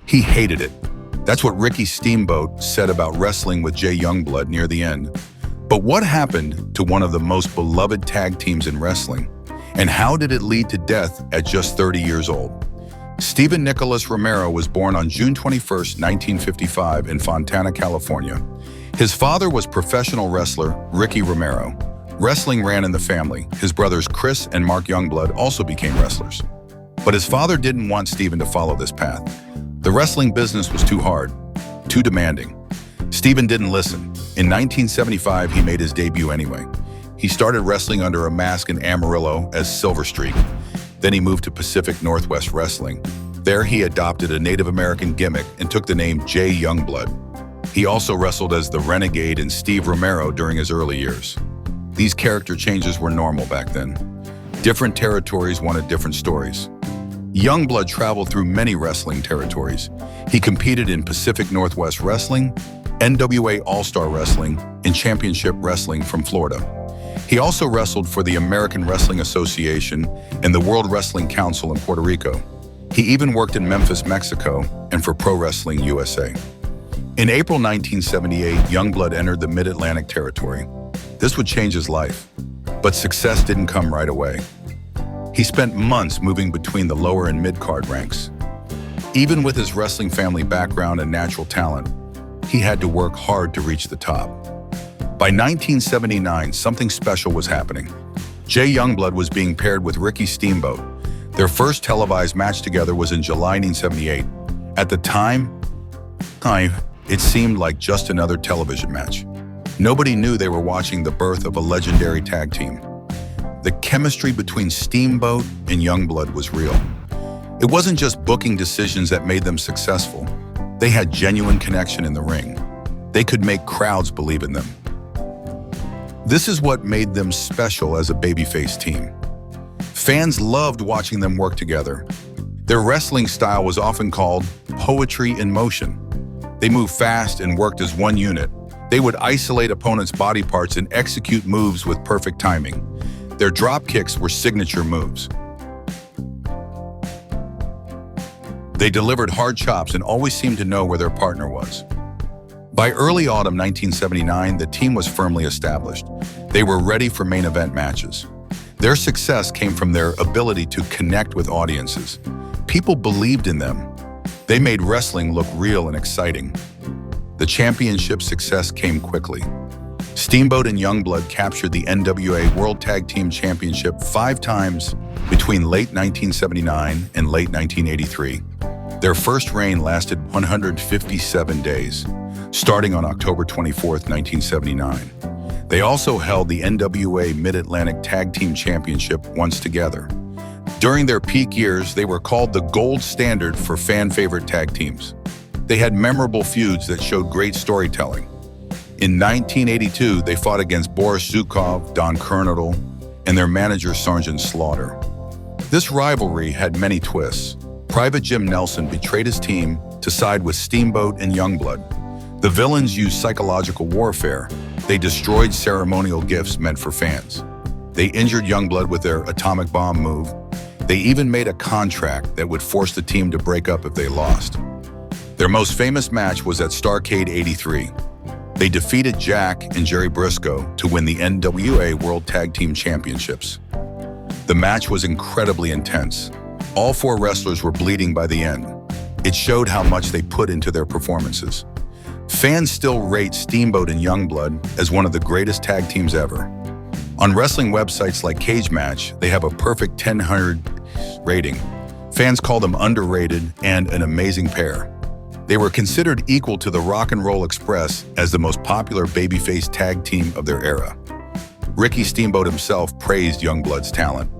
He hated it. That's what Ricky Steamboat said about wrestling with Jay Youngblood near the end. But what happened to one of the most beloved tag teams in wrestling? And how did it lead to death at just 30 years old? Stephen Nicholas Romero was born on June 21, 1955 in Fontana, California. His father was professional wrestler Ricky Romero. Wrestling ran in the family. His brothers Chris and Mark Youngblood also became wrestlers. But his father didn't want Stephen to follow this path. The wrestling business was too hard, too demanding. Stephen didn't listen. In 1975, he made his debut anyway. He started wrestling under a mask in Amarillo as Silver Streak. Then he moved to Pacific Northwest Wrestling. There he adopted a Native American gimmick and took the name Jay Youngblood. He also wrestled as the Renegade and Steve Romero during his early years. These character changes were normal back then. Different territories wanted different stories. Youngblood traveled through many wrestling territories. He competed in Pacific Northwest Wrestling, NWA All-Star Wrestling, and Championship Wrestling from Florida. He also wrestled for the American Wrestling Association and the World Wrestling Council in Puerto Rico. He even worked in Memphis, Mexico, and for Pro Wrestling USA. In April 1978, Youngblood entered the Mid-Atlantic territory. This would change his life, but success didn't come right away. He spent months moving between the lower and mid-card ranks. Even with his wrestling family background and natural talent, he had to work hard to reach the top. By 1979, something special was happening. Jay Youngblood was being paired with Ricky Steamboat. Their first televised match together was in July 1978. At the time, it seemed like just another television match. Nobody knew they were watching the birth of a legendary tag team. The chemistry between Steamboat and Youngblood was real. It wasn't just booking decisions that made them successful. They had genuine connection in the ring. They could make crowds believe in them. This is what made them special as a babyface team. Fans loved watching them work together. Their wrestling style was often called poetry in motion. They moved fast and worked as one unit. They would isolate opponents' body parts and execute moves with perfect timing. Their drop kicks were signature moves. They delivered hard chops and always seemed to know where their partner was. By early autumn 1979, the team was firmly established. They were ready for main event matches. Their success came from their ability to connect with audiences. People believed in them. They made wrestling look real and exciting. The championship success came quickly. Steamboat and Youngblood captured the NWA World Tag Team Championship 5 times between late 1979 and late 1983. Their first reign lasted 157 days, starting on October 24, 1979. They also held the NWA Mid-Atlantic Tag Team Championship once together. During their peak years, they were called the gold standard for fan-favorite tag teams. They had memorable feuds that showed great storytelling. In 1982, they fought against Boris Zukov, Don Kernodle, and their manager Sergeant Slaughter. This rivalry had many twists. Private Jim Nelson betrayed his team to side with Steamboat and Youngblood. The villains used psychological warfare. They destroyed ceremonial gifts meant for fans. They injured Youngblood with their atomic bomb move. They even made a contract that would force the team to break up if they lost. Their most famous match was at Starrcade '83. They defeated Jack and Jerry Briscoe to win the NWA World Tag Team Championships. The match was incredibly intense. All 4 wrestlers were bleeding by the end. It showed how much they put into their performances. Fans still rate Steamboat and Youngblood as one of the greatest tag teams ever. On wrestling websites like Cage Match, they have a perfect 1000 rating. Fans call them underrated and an amazing pair. They were considered equal to the Rock and Roll Express as the most popular babyface tag team of their era. Ricky Steamboat himself praised Youngblood's talent.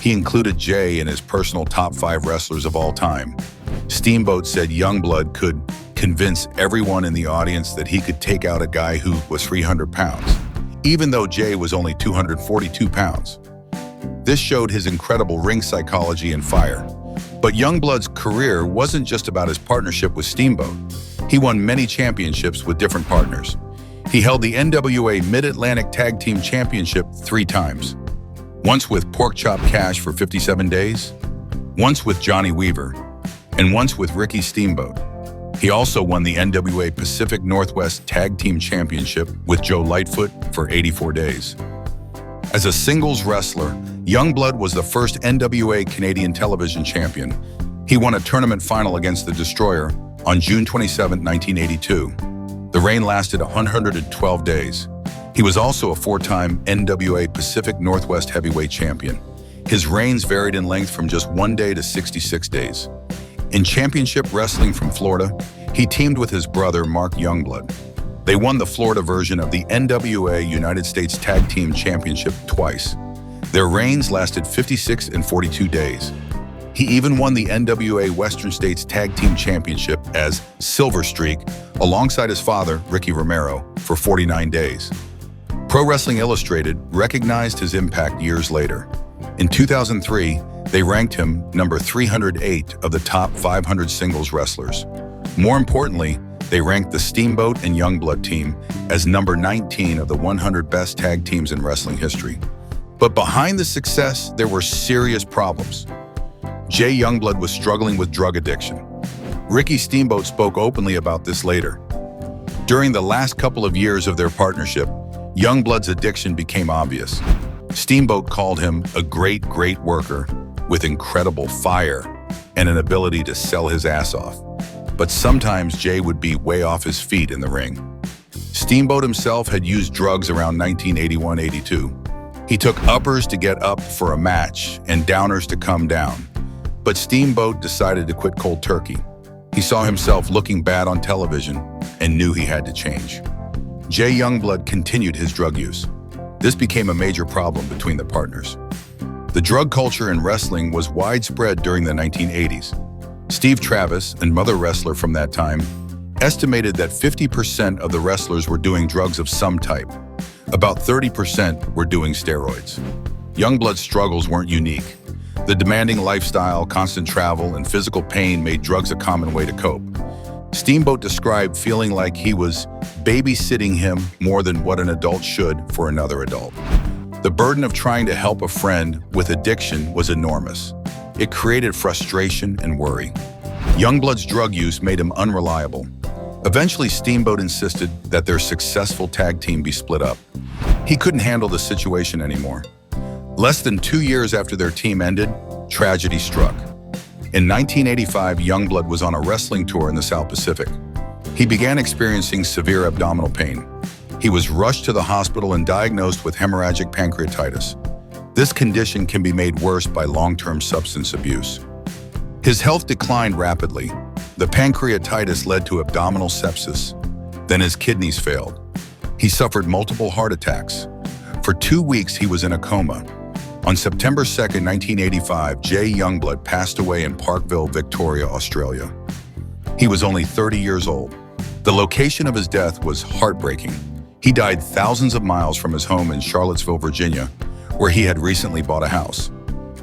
He included Jay in his personal top 5 wrestlers of all time. Steamboat said Youngblood could convince everyone in the audience that he could take out a guy who was 300 pounds, even though Jay was only 242 pounds. This showed his incredible ring psychology and fire. But Youngblood's career wasn't just about his partnership with Steamboat. He won many championships with different partners. He held the NWA Mid-Atlantic Tag Team Championship 3 times. Once with Porkchop Cash for 57 days, once with Johnny Weaver, and once with Ricky Steamboat. He also won the NWA Pacific Northwest Tag Team Championship with Joe Lightfoot for 84 days. As a singles wrestler, Youngblood was the first NWA Canadian television champion. He won a tournament final against the Destroyer on June 27, 1982. The reign lasted 112 days. He was also a four-time NWA Pacific Northwest heavyweight champion. His reigns varied in length from just 1 day to 66 days. In championship wrestling from Florida, he teamed with his brother, Mark Youngblood. They won the Florida version of the NWA United States Tag Team Championship twice. Their reigns lasted 56 and 42 days. He even won the NWA Western States Tag Team Championship as Silver Streak alongside his father, Ricky Romero, for 49 days. Pro Wrestling Illustrated recognized his impact years later. In 2003, they ranked him number 308 of the top 500 singles wrestlers. More importantly, they ranked the Steamboat and Youngblood team as number 19 of the 100 best tag teams in wrestling history. But behind the success, there were serious problems. Jay Youngblood was struggling with drug addiction. Ricky Steamboat spoke openly about this later. During the last couple of years of their partnership, Youngblood's addiction became obvious. Steamboat called him a great worker with incredible fire and an ability to sell his ass off. But sometimes Jay would be way off his feet in the ring. Steamboat himself had used drugs around 1981-82. He took uppers to get up for a match and downers to come down. But Steamboat decided to quit cold turkey. He saw himself looking bad on television and knew he had to change. Jay Youngblood continued his drug use. This became a major problem between the partners. The drug culture in wrestling was widespread during the 1980s. Steve Travis, another wrestler from that time, estimated that 50% of the wrestlers were doing drugs of some type. About 30% were doing steroids. Youngblood's struggles weren't unique. The demanding lifestyle, constant travel, and physical pain made drugs a common way to cope. Steamboat described feeling like he was babysitting him more than what an adult should for another adult. The burden of trying to help a friend with addiction was enormous. It created frustration and worry. Youngblood's drug use made him unreliable. Eventually, Steamboat insisted that their successful tag team be split up. He couldn't handle the situation anymore. Less than 2 years after their team ended, tragedy struck. In 1985, Youngblood was on a wrestling tour in the South Pacific. He began experiencing severe abdominal pain. He was rushed to the hospital and diagnosed with hemorrhagic pancreatitis. This condition can be made worse by long-term substance abuse. His health declined rapidly. The pancreatitis led to abdominal sepsis. Then his kidneys failed. He suffered multiple heart attacks. For 2 weeks, he was in a coma. On September 2, 1985, Jay Youngblood passed away in Parkville, Victoria, Australia. He was only 30 years old. The location of his death was heartbreaking. He died thousands of miles from his home in Charlottesville, Virginia, where he had recently bought a house.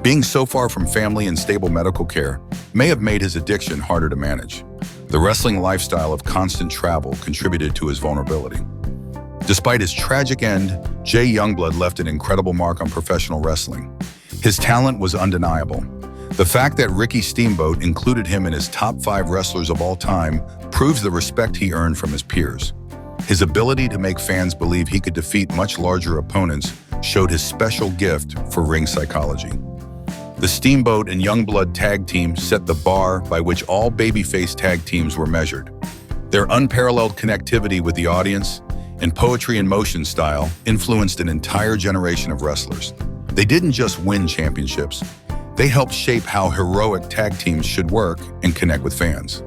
Being so far from family and stable medical care may have made his addiction harder to manage. The wrestling lifestyle of constant travel contributed to his vulnerability. Despite his tragic end, Jay Youngblood left an incredible mark on professional wrestling. His talent was undeniable. The fact that Ricky Steamboat included him in his top 5 wrestlers of all time proves the respect he earned from his peers. His ability to make fans believe he could defeat much larger opponents showed his special gift for ring psychology. The Steamboat and Youngblood tag team set the bar by which all babyface tag teams were measured. Their unparalleled connectivity with the audience and poetry in motion style influenced an entire generation of wrestlers. They didn't just win championships, they helped shape how heroic tag teams should work and connect with fans.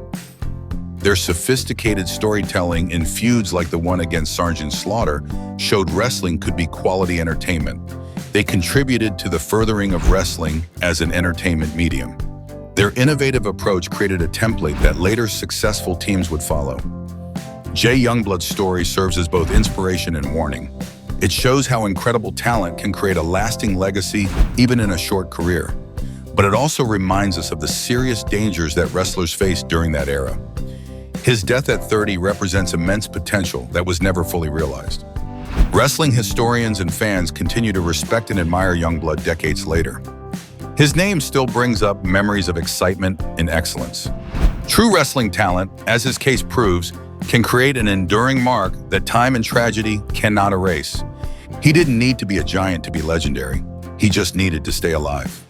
Their sophisticated storytelling in feuds like the one against Sergeant Slaughter showed wrestling could be quality entertainment. They contributed to the furthering of wrestling as an entertainment medium. Their innovative approach created a template that later successful teams would follow. Jay Youngblood's story serves as both inspiration and warning. It shows how incredible talent can create a lasting legacy even in a short career. But it also reminds us of the serious dangers that wrestlers faced during that era. His death at 30 represents immense potential that was never fully realized. Wrestling historians and fans continue to respect and admire Youngblood decades later. His name still brings up memories of excitement and excellence. True wrestling talent, as his case proves, can create an enduring mark that time and tragedy cannot erase. He didn't need to be a giant to be legendary. He just needed to stay alive.